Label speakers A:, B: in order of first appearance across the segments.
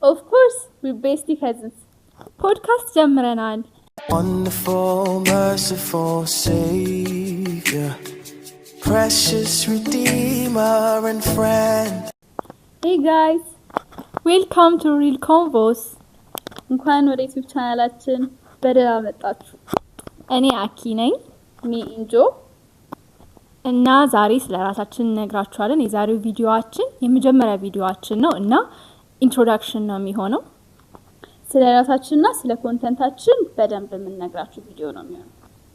A: Of course, we're bestie cousins. Podcast ጀምረናል.
B: Wonderful, merciful Savior, precious Redeemer and friend.
A: Hey guys, welcome to Real Convos. እንኳን ወደ ዩቲዩብ ቻናላችን በደህና መጣችሁ። እኔ አኪ ነኝ። ሚ ኢንጆ እና ዛሬ ስለራሳችን እነግራችኋለን። የዛሬው ቪዲዮአችን የመጀመሪያ ቪዲዮአችን ነው እና ኢንትሮዳክሽን ነው የሚሆነው። ስለራሳችንና ስለ ኮንተንታችን በደንብ የምንነግራችሁ ቪዲዮ ነው የሚሆነው።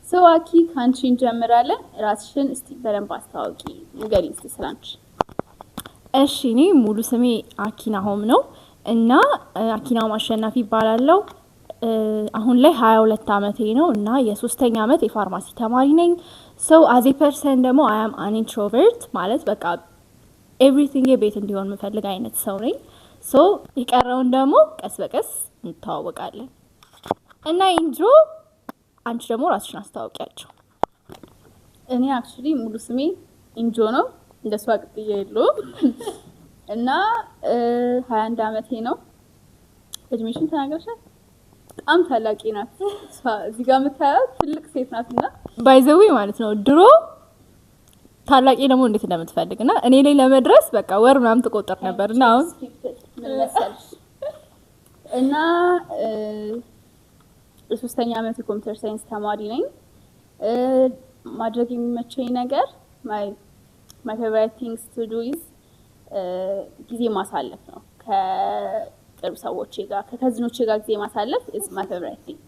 A: ሶ አኪ ካንቺ እንጀምራለን። ራስሽን እስቲ በደንብ አስተዋውቂ፣ ንገሪኝ እስቲ ስላንቺ። እሺ፣ እኔ ሙሉ ስሜ አኪናሆም ነው እና አኪናሆም አሸናፊ ይባላለሁ። አሁን ላይ 22 አመቴ ነው እና የ3ኛ አመት የፋርማሲ ተማሪ ነኝ። ሶ አዝ ኤ ፐርሰን ደግሞ አይ አም አን ኢንትሮቨርት ማለት በቃ ኤቭሪቲንግ ቤት እንዲሆን የምፈልግ አይነት ሰው ነኝ። ሶ የቀረውን ደግሞ ቀስ በቀስ እንተዋወቃለን እና ኢንጆ አንቺ ደግሞ ራስሽን አስተዋውቂያቸው። እኔ አክቹሊ ሙሉ ስሜ ኢንጆ ነው፣ እንደሷ ቅጥያ የለውም እና 21 አመቴ ነው። እድሜሽን ተናገርሻል? በጣም ታላቂ ናት እሷ። እዚህ ጋር የምታያት ትልቅ ሴት ናትና ባይዘዊ ማለት ነው። ድሮ ታላቂ ደግሞ እንዴት እንደምትፈልግና እኔ ላይ ለመድረስ በቃ ወር ምናምን ትቆጥር ነበርና አሁን ምን መሰልሽ እና የ3ኛ አመት የኮምፒውተር ሳይንስ ተማሪ ነኝ። ማድረግ የሚመቸኝ ነገር my favorite things to do is ጊዜ ማሳለፍ ነው። ከቅርብ ሰዎቼ ጋር ከከዝኖቼ ጋር ጊዜ ማሳለፍ is my favorite thing.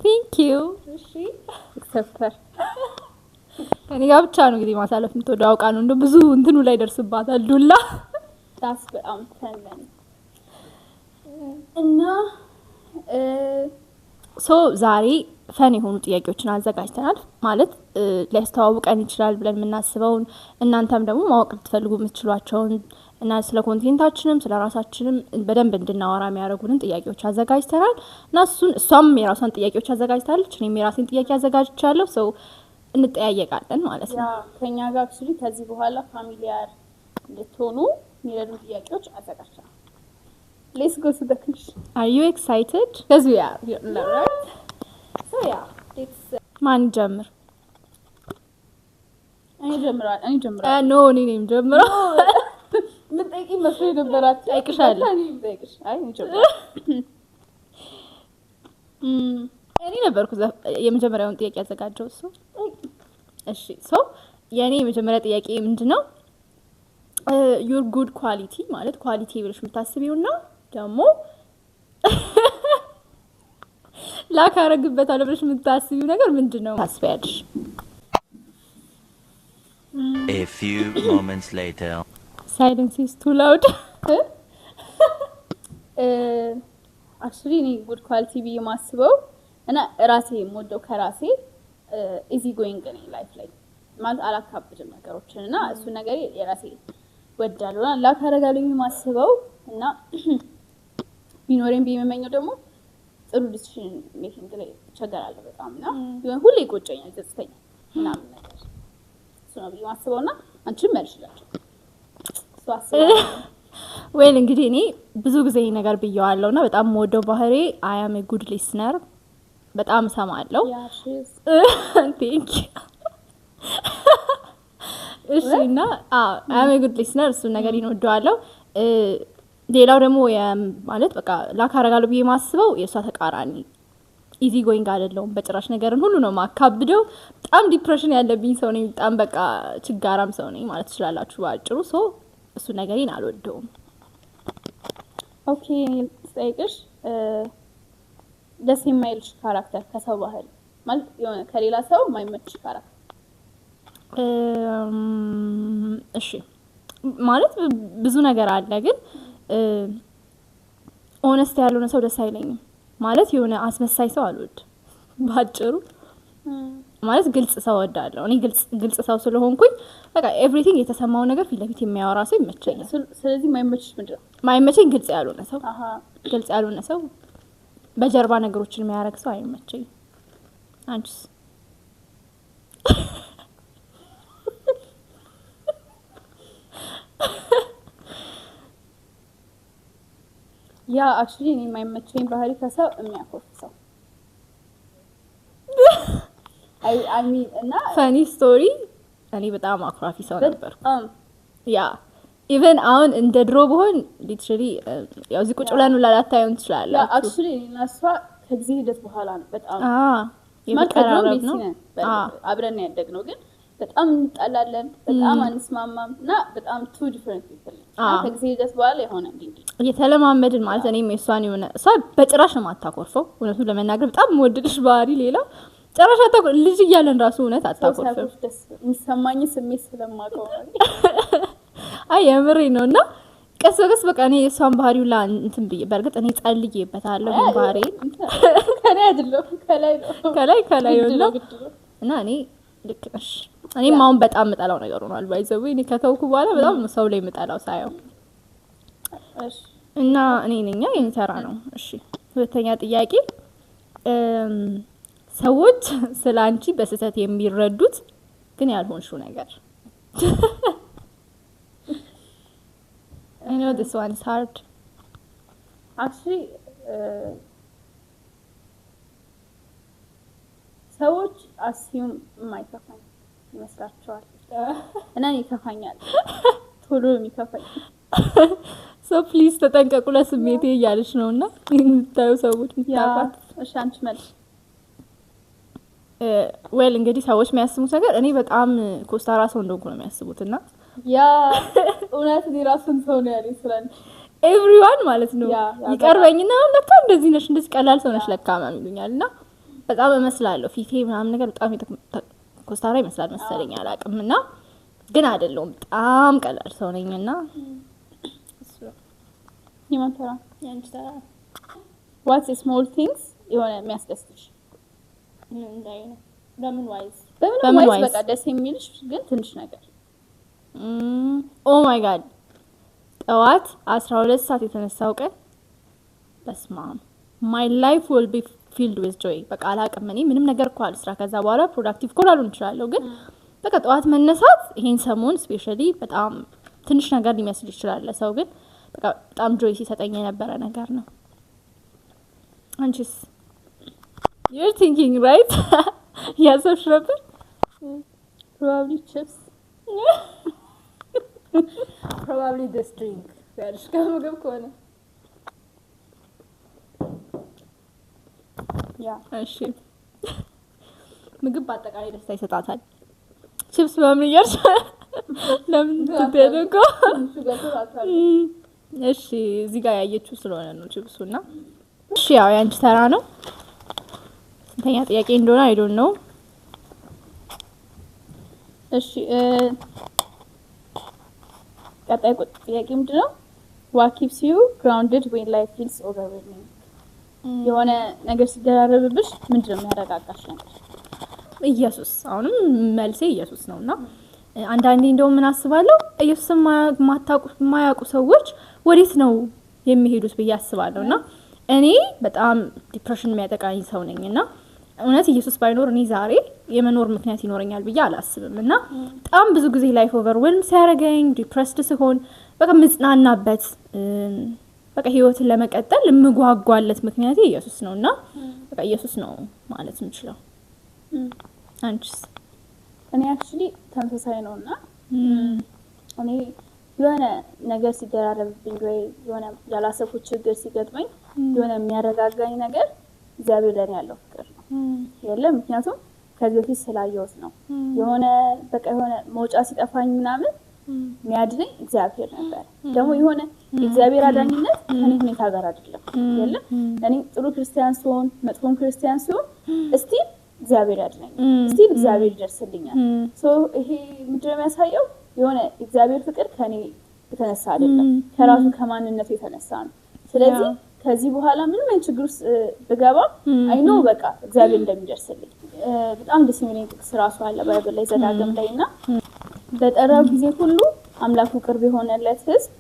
A: Thank you. እሺ ሰፈር ከኔ ጋር ብቻ ነው ጊዜ ማሳለፍ የምትወደው። አውቃ ነው እንደ ብዙ እንትኑ ላይ ደርስባታል ዱላ ዳስ በጣም ተነን እና ሶ ዛሬ ፈን የሆኑ ጥያቄዎችን አዘጋጅተናል። ማለት ሊያስተዋውቀን ይችላል ብለን የምናስበውን እናንተም ደግሞ ማወቅ ልትፈልጉ የምትችሏቸውን እና ስለ ኮንቴንታችንም ስለ ራሳችንም በደንብ እንድናወራ የሚያደርጉንን ጥያቄዎች አዘጋጅተናል እና እሷም የራሷን ጥያቄዎች አዘጋጅታለች፣ እኔም የራሴን ጥያቄ አዘጋጅቻለሁ። ሶ እንጠያየቃለን ማለት ነው። ከኛ ጋር አክቹሊ ከዚህ በኋላ ፋሚሊያር እንድትሆኑ የሚረዱ ጥያቄዎች አዘጋጅተናል። Let's go to the question. Are you excited? Because we are. Right? So yeah, let's ማን ጀምር? እኔ ጀምራለሁ። ኖ እኔ ነኝ ጀምራው። ምን ጠይቂ መስሎኝ ነበራት። ጠይቅሻለሁ። እኔ ጠይቅሽ። አይ እኔ ጀምራለሁ። እኔ ነበርኩ የመጀመሪያውን ጥያቄ ያዘጋጀው እሱ። እሺ ሶ የኔ የመጀመሪያ ጥያቄ ምንድነው? your good quality ማለት ኳሊቲ ብለሽ የምታስቢውና ደግሞ ላካረግበታለሁ ብለሽ የምታስቢው ነገር ምንድነው ታስቢያለሽ?
C: A few moments later.
A: Silence is too loud. actually እኔ good quality ብዬ የማስበው እና ራሴ የምወደው ከራሴ easy going ነኝ ላይፍ ላይ ማለት አላካብድም ነገሮችን እና እሱ ነገር የራሴ ወዳለውና ላካረጋለሁ የማስበው እና ቢኖሬን ቢመመኘው ደግሞ ጥሩ ዲሲሽን ሜኪንግ ላይ ቸገራለሁ በጣም እና ይሁን ሁሌ ይቆጨኛል ገጽተኛ ምናምን ነገር እሱ ነው የማስበውና አንቺም መልሽላችሁ እሱ አስበው ወይ እንግዲህ እኔ ብዙ ጊዜ ይሄ ነገር ብየዋለሁና በጣም ወደው ባህሪ I am a good listener በጣም ሰማለሁ። thank you እሺና I am a good listener እሱ ነገር ይወደዋለሁ። ሌላው ደግሞ ማለት በቃ ላካረጋለሁ ብዬ ማስበው የሷ ተቃራኒ ኢዚ ጎይንግ አይደለም በጭራሽ ነገርን ሁሉ ነው ማካብደው። በጣም ዲፕሬሽን ያለብኝ ሰው ነኝ። በጣም በቃ ችጋራም ሰው ነኝ ማለት ትችላላችሁ ባጭሩ። ሶ እሱ ነገርን አልወደውም። ኦኬ ስጠይቅሽ ደስ የማይልሽ ካራክተር ከሰው ባህል ማለት የሆነ ከሌላ ሰው የማይመችሽ ካራክተር? እሺ ማለት ብዙ ነገር አለ ግን ኦነስት ያልሆነ ሰው ደስ አይለኝም። ማለት የሆነ አስመሳይ ሰው አልወድም ባጭሩ። ማለት ግልጽ ሰው ወዳለሁ እኔ ግልጽ ሰው ስለሆንኩኝ በቃ ኤቭሪቲንግ የተሰማው ነገር ፊት ለፊት የሚያወራ ሰው ይመቸኛል። ስለዚህ ማይመችሽ ምንድነው? ማይመቸኝ ግልጽ ያልሆነ ሰው። ግልጽ ያልሆነ ሰው በጀርባ ነገሮችን የሚያረግ ሰው አይመቸኝም። አንቺስ? ያ አክቹሊ እኔ የማይመቸኝ ባህሪ ከሰው የሚያኮርፍ ሰው አይ ሚን እና
D: ፈኒ ስቶሪ እኔ በጣም አኩራፊ ሰው ነበር። ያ ኢቨን አሁን እንደ ድሮ በሆን ሊትራሊ ያው እዚህ ቁጭ ብለን ላታዩን ትችላላችሁ።
A: ያ አክቹሊ እኔና እሷ ከጊዜ ሂደት በኋላ ነው በጣም
D: የመቀራረብ ነው።
A: አብረን ያደግነው ግን በጣም እንጣላለን፣ በጣም አንስማማም እና በጣም ቱ ዲፈረንት ፒፕል ከጊዜ ሂደት በኋላ የሆነ
D: እየተለማመድን ማለት እኔም የእሷን የሆነ እሷ በጭራሽ ነው የማታኮርፈው። እውነቱን ለመናገር በጣም የምወድልሽ ባህሪ ሌላ ጭራሽ ልጅ እያለን ራሱ እውነት አታኮርፍም።
A: የሚሰማኝ ስሜት ስለማውቀው
D: አይ የምሬ ነው። እና ቀስ በቀስ በቃ እኔ የእሷን ባህሪው ላ እንትን ብዬ በእርግጥ እኔ ጸልዬበታለሁ ይሄን ባህሪ
A: ከላይ አይደለም
D: ከላይ ነው እና እኔ ልክ ነሽ። እኔም አሁን በጣም የምጠላው ነገር ሆኗል። ባይዘው እኔ ከተውኩ በኋላ በጣም ሰው ላይ የምጠላው ሳየው እና እኔ ነኝ የኔ ተራ ነው። እሺ ሁለተኛ ጥያቄ ሰዎች ስለ አንቺ በስህተት የሚረዱት ግን ያልሆንሽው ነገር I know this one is hard.
A: Actually ሰዎች አስዩም የማይከፋኝ ይመስላችኋል እና ይከፋኛል ቶሎ የሚከፋኝ
D: so please ተጠንቀቁ ለስሜቴ እያለች ነውና የምታዩ ሰዎች ምታውቃት።
A: እሺ አንቺ መልስ
D: well እንግዲህ ሰዎች የሚያስቡት ነገር እኔ በጣም ኮስታራ ሰው እንደሆንኩ ነው የሚያስቡትና
A: ያ እውነት ራሱን ሰው ነው ያለኝ ስላል
D: everyone ማለት ነው ይቀርበኝና ለካ እንደዚህ ነሽ እንደዚህ ቀላል ሰው ነሽ ለካ ማም ይሉኛልና በጣም እመስላለሁ ፊቴ ምናምን ነገር በጣም ኮስታራ ይመስላል መሰለኝ አላውቅምና ግን አይደለም በጣም ቀላል ሰው ነኝና
A: ይማንተራ ያንቺ ተራ what's small things የሆነ የሚያስደስትሽ እንዳይ ነው በምን ዋይዝ በቃ ደስ የሚልሽ ግን ትንሽ ነገር
D: ኦ ማይ ጋድ ጠዋት 12 ሰዓት የተነሳው ቀን በስማም my life will be filled with joy በቃ አላውቅም እኔ ምንም ነገር እኮ አልስራ ከዛ በኋላ ፕሮዳክቲቭ ኮላሉ እንችላለን ግን በቃ ጠዋት መነሳት ይሄን ሰሞን ስፔሻሊ በጣም ትንሽ ነገር ሊመስል ይችላል ለሰው ግን በቃ በጣም ጆይ ሲሰጠኝ የነበረ ነገር ነው። አንቺስ you're thinking right ያሰብሽ ነበር
A: probably chips
D: probably this drink ያልሽ ከምግብ ከሆነ
A: ያ
D: እሺ ምግብ በአጠቃላይ ደስታ ይሰጣታል። ቺፕስ በምን ይያርሽ ለምን ትደረጎ እሺ እዚህ ጋር ያየችው ስለሆነ ነው ቺፕሱና እሺ ያው ያንቺ ተራ ነው። ስንተኛ ጥያቄ እንደሆነ አይ ዶንት ኖ።
A: እሺ ቀጣይ ጥያቄ ምንድነው? what keeps you grounded when life feels overwhelming? የሆነ ነገር ሲደራረብብሽ ምንድነው የሚያረጋጋሽ ነገር?
D: ኢየሱስ አሁንም መልሴ ኢየሱስ ነውና አንዳንዴ እንደው ምን አስባለሁ ኢየሱስ ማያውቁ ሰዎች ወዴት ነው የሚሄዱት ብዬ አስባለሁና እኔ በጣም ዲፕሬሽን የሚያጠቃኝ ሰው ነኝና እውነት ኢየሱስ ባይኖር እኔ ዛሬ የመኖር ምክንያት ይኖረኛል ብዬ አላስብምና በጣም ብዙ ጊዜ ላይፍ ኦቨርዌልም ሲያረጋኝ ዲፕሬስድ ስሆን በቃ ምጽናናበት በቃ ህይወትን ለመቀጠል ምጓጓለት ምክንያት ኢየሱስ ነውና በቃ ኢየሱስ ነው ማለት እንችላለን። አንቺስ?
A: እኔ አክቹሊ ተመሳሳይ ነውና እኔ የሆነ ነገር ሲደራረብብኝ ወይ የሆነ ያላሰብኩት ችግር ሲገጥመኝ የሆነ የሚያረጋጋኝ ነገር እግዚአብሔር ለኔ ያለው ፍቅር ነው የለም ምክንያቱም ከዚህ በፊት ስላየሁት ነው የሆነ በቃ የሆነ መውጫ ሲጠፋኝ ምናምን የሚያድነኝ እግዚአብሔር ነበር ደግሞ የሆነ እግዚአብሔር አዳኝነት ከኔ ሁኔታ ጋር አይደለም የለም እኔ ጥሩ ክርስቲያን ስሆን መጥፎም ክርስቲያን ስሆን እስቲ እግዚአብሔር ያድነኝ እስቲ እግዚአብሔር ይደርስልኛል ሶ ይሄ ምንድነው የሚያሳየው የሆነ እግዚአብሔር ፍቅር ከኔ የተነሳ አይደለም ከራሱ ከማንነቱ የተነሳ ነው ስለዚህ ከዚህ በኋላ ምንም አይነት ችግር ውስጥ ብገባ አይ ኖ በቃ እግዚአብሔር እንደሚደርስልኝ በጣም ደስ የሚለኝ ጥቅስ ራሱ አለ ባይብል ላይ ዘዳግም ላይና በጠራው ጊዜ ሁሉ አምላኩ ቅርብ የሆነለት ህዝብ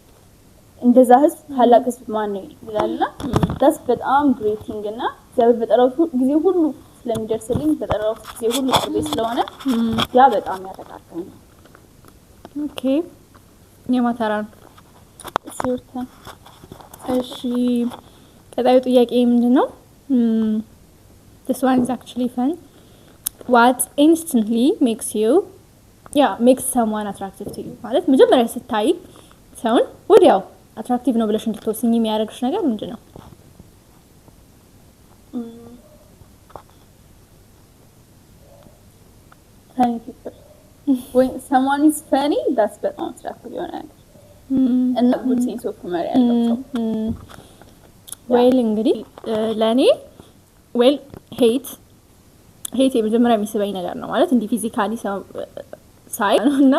A: እንደዛ ህዝብ ታላቅ ህዝብ ማን ነው ይላልና ዳስ በጣም ግሬቲንግ እና እግዚአብሔር በጠራው ጊዜ ሁሉ ስለሚደርስልኝ በጠራው ጊዜ ሁሉ ቅርብ ስለሆነ ያ በጣም ያረጋጋኝ ነው።
D: ኦኬ የማተራን
A: ሲወርታ
D: እሺ ቀጣዩ ጥያቄ ምንድነው? This one is actually fun. What instantly makes someone attractive to you? ማለት መጀመሪያ ስታይ ሰውን ወዲያው አትራክቲቭ ነው ብለሽ እንድትወስኝ የሚያደርግሽ ነገር ምንድነው?
A: funny people. When someone is funny, that's በጣም attractive ይሆናል። እና good sense of humor ያለው ሰው።
D: ዌል እንግዲህ ለኔ ሄት የመጀመሪያ የሚስበኝ ነገር ነው ማለት እንዲህ ፊዚካሊ ሳይ ነውና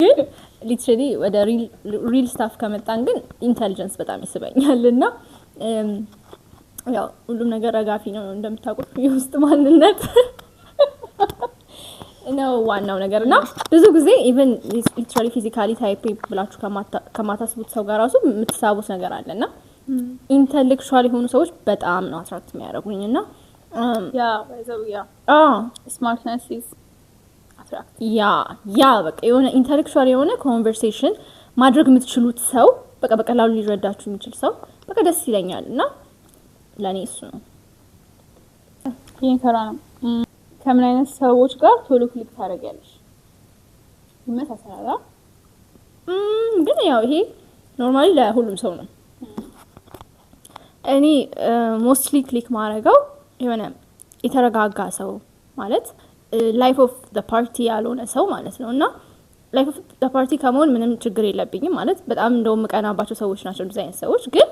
D: ግን ሊትራሊ ወደ ሪል ስታፍ ከመጣን ግን ኢንተሊጀንስ በጣም ይስበኛልና ያው ሁሉም ነገር ረጋፊ ነው እንደምታውቁት የውስጥ ማንነት ነው ዋናው ነገርና ብዙ ጊዜ ኢቭን ሊትራሊ ፊዚካሊ ታይፕ ብላችሁ ከማታስቡት ሰው ጋር ራሱ የምትሳቡት ነገር አለና ኢንተሌክቹዋል የሆኑ ሰዎች በጣም ነው አትራክት የሚያደርጉኝና
A: ስማርትነስ ኢዝ አትራክት
D: በቃ የሆነ ኢንተሌክቹዋል የሆነ ኮንቨርሴሽን ማድረግ የምትችሉት ሰው በቃ በቀላሉ ሊረዳችሁ የሚችል ሰው በቃ ደስ ይለኛልና ለኔ እሱ ነው።
A: ይሄን ነው ከምን አይነት ሰዎች ጋር ቶሎ ክሊክ ታደርጊያለሽ? ይመሳሰላል
D: ግን ያው ይሄ ኖርማሊ ለሁሉም ሰው ነው። እኔ ሞስትሊ ክሊክ ማድረገው የሆነ የተረጋጋ ሰው ማለት ላይፍ ኦፍ ዘ ፓርቲ ያልሆነ ሰው ማለት ነው። እና ላይፍ ኦፍ ዘ ፓርቲ ከመሆን ምንም ችግር የለብኝም ማለት በጣም እንደውም መቀናባቸው ሰዎች ናቸው እንደዚህ አይነት ሰዎች። ግን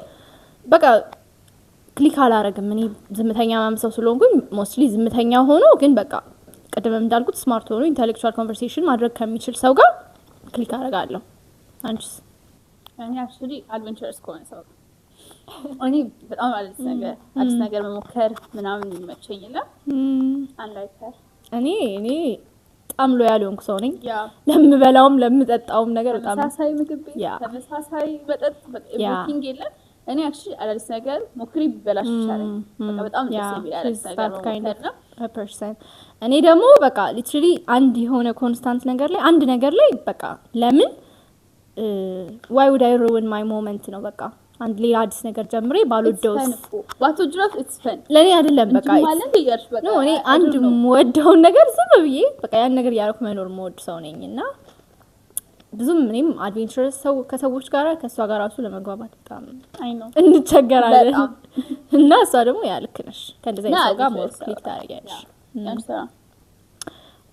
D: በቃ ክሊክ አላረግም እኔ ዝምተኛ ማምሰው ስለሆንኩኝ ሞስትሊ ዝምተኛ ሆኖ ግን በቃ ቀደም እንዳልኩት ስማርት ሆኖ ኢንተሌክቹዋል ኮንቨርሴሽን ማድረግ ከሚችል ሰው ጋር ክሊክ አረጋለሁ። አንቺስ?
A: እኔ አክቹሊ አድቨንቸርስ ከሆነ ሰው እኔ በጣም አዲስ ነገር መሞከር ምናምን ይመቸኛል። አንላይከር
D: እኔ በጣም ሎያል ሆንኩ ሰው ነኝ። ለምበላውም ለምጠጣውም ነገር በጣም
A: ተመሳሳይ ምግብ ተመሳሳይ መጠጥ ቡኪንግ የለም። እኔ አክቹሊ አዲስ ነገር ሞክሪ ቢበላሽ ይችላል በቃ በጣም ደስ የሚል አዲስ ነገር ነው
D: ፐርሰን። እኔ ደግሞ በቃ ሊትራሊ አንድ የሆነ ኮንስታንት ነገር ላይ አንድ ነገር ላይ በቃ ለምን why would I ruin my moment ነው በቃ አንድ ሌላ አዲስ ነገር ጀምሬ ባልወደውስ
A: ባትወድረው it's fun
D: ለኔ አይደለም በቃ ነው። እኔ አንድ የምወደውን ነገር ዝም ብዬ በቃ ያን ነገር ያረኩ መኖር የምወድ ሰው ነኝና ብዙም እኔም አድቬንቸርስ ሰው ከሰዎች ጋር ከሷ ጋር ራሱ ለመግባባት በጣም እንቸገራለን እና እሷ ደግሞ ያልክ ነሽ ከእንደዛ ሰው ጋር ሞር ክሊክ ታደርጊያለሽ።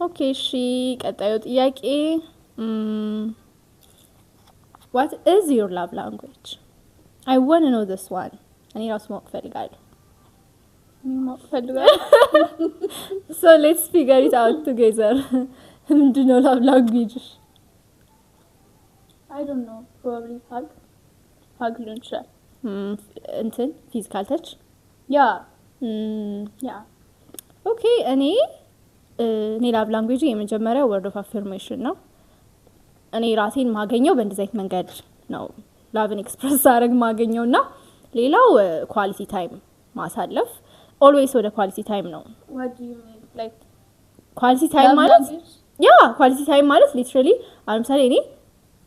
D: ኦኬ እሺ ቀጣዩ ጥያቄ what is your love language? I want to know this one. እኔ ራሱ ማወቅ ፈልጋለሁ። So let's figure it out together. ምንድነው love language?
A: I don't know, probably hug ሊሆን ይችላል።
D: እንትን ፊዚካል ተች ኦኬ እኔ love language የመጀመሪያው word of affirmation ነው። እኔ ራሴን ማገኘው በእንደዚህ አይነት መንገድ ነው ላቭን ኤክስፕረስ አረግ ማገኘውና ሌላው ኳሊቲ ታይም ማሳለፍ ኦልዌይስ ወደ ኳሊቲ ታይም ነው።
A: what do you mean like
D: ኳሊቲ ታይም ማለት ኳሊቲ ታይም ማለት ሊትራሊ ለምሳሌ እኔ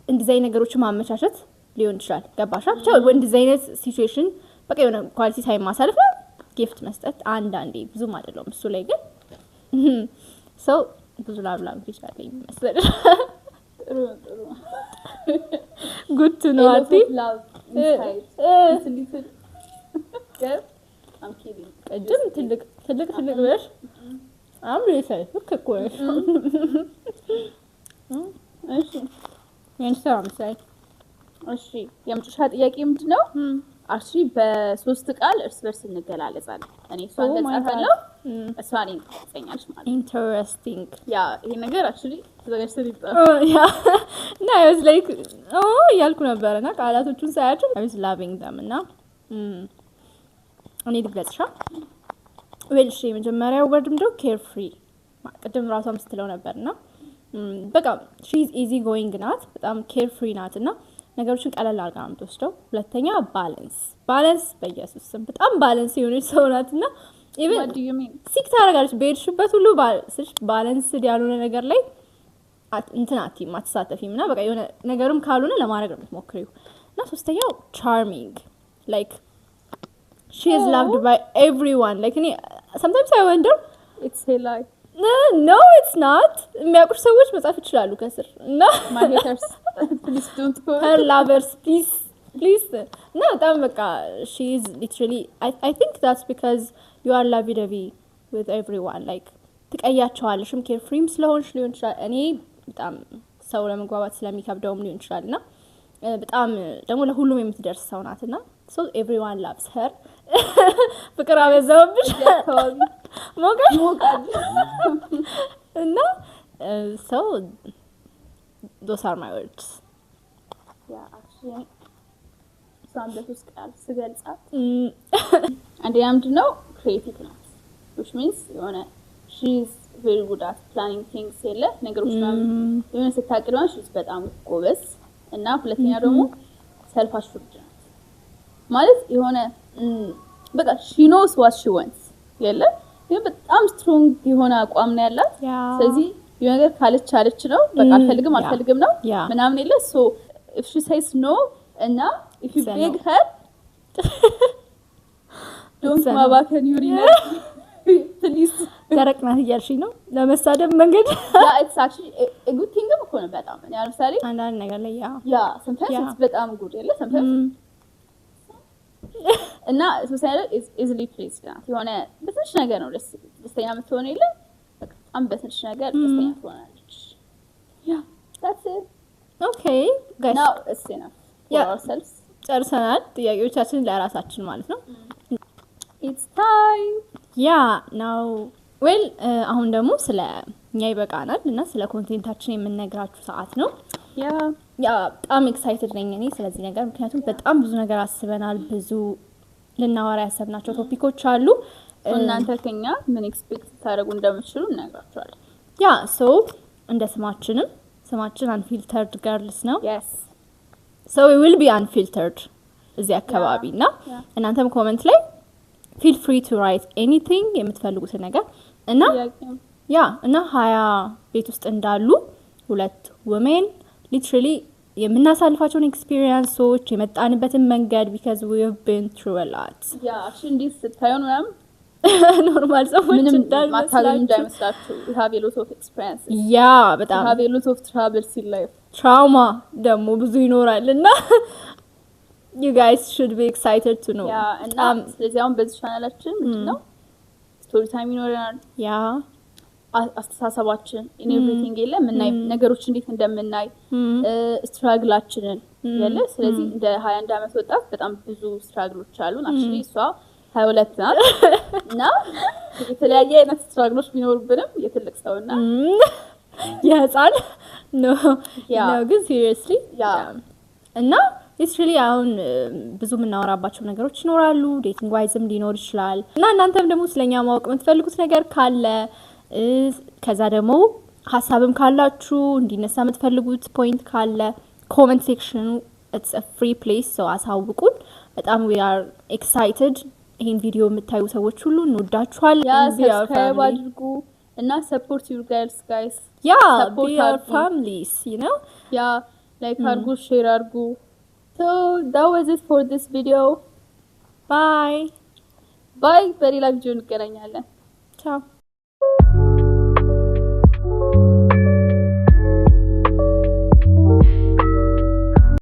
D: እንደዚህ አይነት ነገሮችን ማመቻቸት ሊሆን ይችላል ገባሻ ብቻ እንደዚህ አይነት ሲቹዌሽን በቃ የሆነ ኳሊቲ ታይም ማሳለፍ ነው። ጊፍት መስጠት አንዳንዴ ብዙም አይደለም እሱ ላይ ግን ሰው ብዙ ላብላም ይችላል ይመስላል
A: ጥሩ
D: good to know አቲ
A: love inside it's a little girl I'm kidding
D: እጅም ትልቅ ብለሽ really say look at course
A: እሺ
D: የንሳም ሳይ
A: እሺ የመጨረሻ ጥያቄ ምንድነው? አክቹሊ በሶስት ቃል እርስ በርስ እንገላለጻለን። እኔ እሷን ገጻታለሁ እሷ እኔን ትገኛለሽ ማለት ነው።
D: ኢንተረስቲንግ
A: ይሄ ነገር አክቹሊ ተዘጋጅቶ ይጣ
D: እና I was like ያልኩ ነበርና ቃላቶቹን ሳያቸው I was loving them እና እኔ ልግለጽሻ ወልሽ የመጀመሪያው ወርድ ምንድነው? carefree ቅድም ራሷም ስትለው ነበርና በቃ she is easy going ናት በጣም carefree ናትና ነገሮችን ቀለል አድርጋ ነው የምትወስደው። ሁለተኛ ባላንስ በኢየሱስ ስም በጣም ባላንስ የሆነች ሰው ናትና even
A: what do you mean
D: ሲክ ታደርጋለች በሄድሽበት ሁሉ ባላንስ ያልሆነ ነገር ላይ እንትን አትሳተፊም እና በቃ የሆነ ነገርም ካልሆነ ለማድረግ ነው የምትሞክሪው እና ሶስተኛው charming like she is loved by everyone like እኔ sometimes I wonder
A: it's a lie.
D: no it's not የሚያውቁ ሰዎች መጻፍ ይችላሉ ከስር እና
A: My haters please don't go.
D: her lovers please no በጣም በቃ she is literally I think that's because you are lovey-dovey with everyone like ትቀያቸዋለሽም ኬር ፍሪም ስለሆንሽ ሊሆን ይችላል እኔ በጣም ሰው ለመግባባት ስለሚከብደውም ሊሆን ይችላልና በጣም ደግሞ ለሁሉም የምትደርስ ሰው ናትና so everyone loves her ፍቅር አበዛውብሽ ሞቃል እና so those are my words
A: yeah actually በሶስት ቃል ስገልጻት አንደኛ ምንድነው creative ናት which means she's very good at planning things የለ ነገሮች የሆነ ስታቅድ ማለት she's በጣም ጎበዝ እና ሁለተኛ ደግሞ self assured ናት ማለት የሆነ በቃ she knows what she wants የለ በጣም strong የሆነ አቋም ነው ያላት ስለዚህ የነገር ካለች ነው በቃ አልፈልግም ነው ምናምን የለ so if she says no እና if you beg her don't ማባከን ዩሪነር please
D: ደረቅ ናት እያልሽኝ ነው ለመሳደብ መንገድ
A: yeah it's actually a good thing እኮ ነው በጣም እኔ ለምሳሌ
D: አንዳንድ ነገር ላይ
A: yeah sometimes it's በጣም good የለ sometimes እና sometimes is easily pleased ናት የሆነ በትንሽ ነገር ነው ደስተኛ የምትሆነው የለ በጣም በትንሽ ነገር ደስተኛ ትሆናለች yeah that's it
D: okay guys
A: now it's enough for ourselves
D: ጨርሰናል ጥያቄዎቻችንን ለራሳችን ማለት ነው
A: it's time
D: now well አሁን ደግሞ ስለ እኛ ይበቃናል እና ስለ ኮንቴንታችን የምንነግራችሁ ሰዓት ነው በጣም ኤክሳይትድ ነኝ እኔ ስለዚህ ነገር ምክንያቱም በጣም ብዙ ነገር አስበናል ብዙ ልናወራ ያሰብናቸው ቶፒኮች አሉ
A: እናንተ ከኛ ምን ኤክስፔክት ታደርጉ እንደምትችሉ እንነግራችኋለን
D: so እንደ ስማችን unfiltered girls ነው
A: yes
D: so we will be unfiltered እዚህ አካባቢ እና እናንተም ኮሜንት ላይ feel free to write anything የምትፈልጉት ነገር እና እና 20 ቤት ውስጥ እንዳሉ ሁለት women literally የምናሳልፋቸውን ኤክስፒሪየንሶች የመጣንበትን መንገድ because we have been through a lot
A: actually this ታዩን ምናምን
D: ኖርማል ሰዎች
A: እንዳይመስላችሁ we have a lot of experiences
D: በጣም
A: we have a lot of troubles in life
D: trauma ደግሞ ብዙ ይኖራልና you guys should be excited to know
A: እና ስለዚህ አሁን በዚህ ቻናላችን ምንድነው ስቶሪ ታይም ይኖረናል አስተሳሰባችን in everything የለ ምናይ ነገሮች እንዴት እንደምናይ ስትራግላችንን ያለ ስለዚህ እንደ 21 አመት ወጣት በጣም ብዙ ስትራግሎች አሉ actually እሷ 22 ናት እና የተለያየ አይነት ስትራግሎች ቢኖርብንም የትልቅ ሰውና
D: የህፃን ነው ግን seriously እና it's really አሁን ብዙ የምናወራባቸው ነገሮች ይኖራሉ ዴቲንግ ዋይዝም ሊኖር ይችላል እና እናንተም ደግሞ ስለኛ ማወቅ የምትፈልጉት ነገር ካለ ከዛ ደግሞ ሐሳብም ካላችሁ እንዲነሳ የምትፈልጉት ፖይንት ካለ ኮሜንት ሴክሽኑ it's a free place so አሳውቁን በጣም we are excited ይሄን ቪዲዮ የምታዩ ሰዎች ሁሉ እንወዳችኋለን
A: ሰብስክራይብ አድርጉ እና support your girls guys
D: be our families you know
A: like አድርጉ ሼር አድርጉ so that was it for this video
D: bye
A: በሌላ ቪዲዮ እንገናኛለን
D: ciao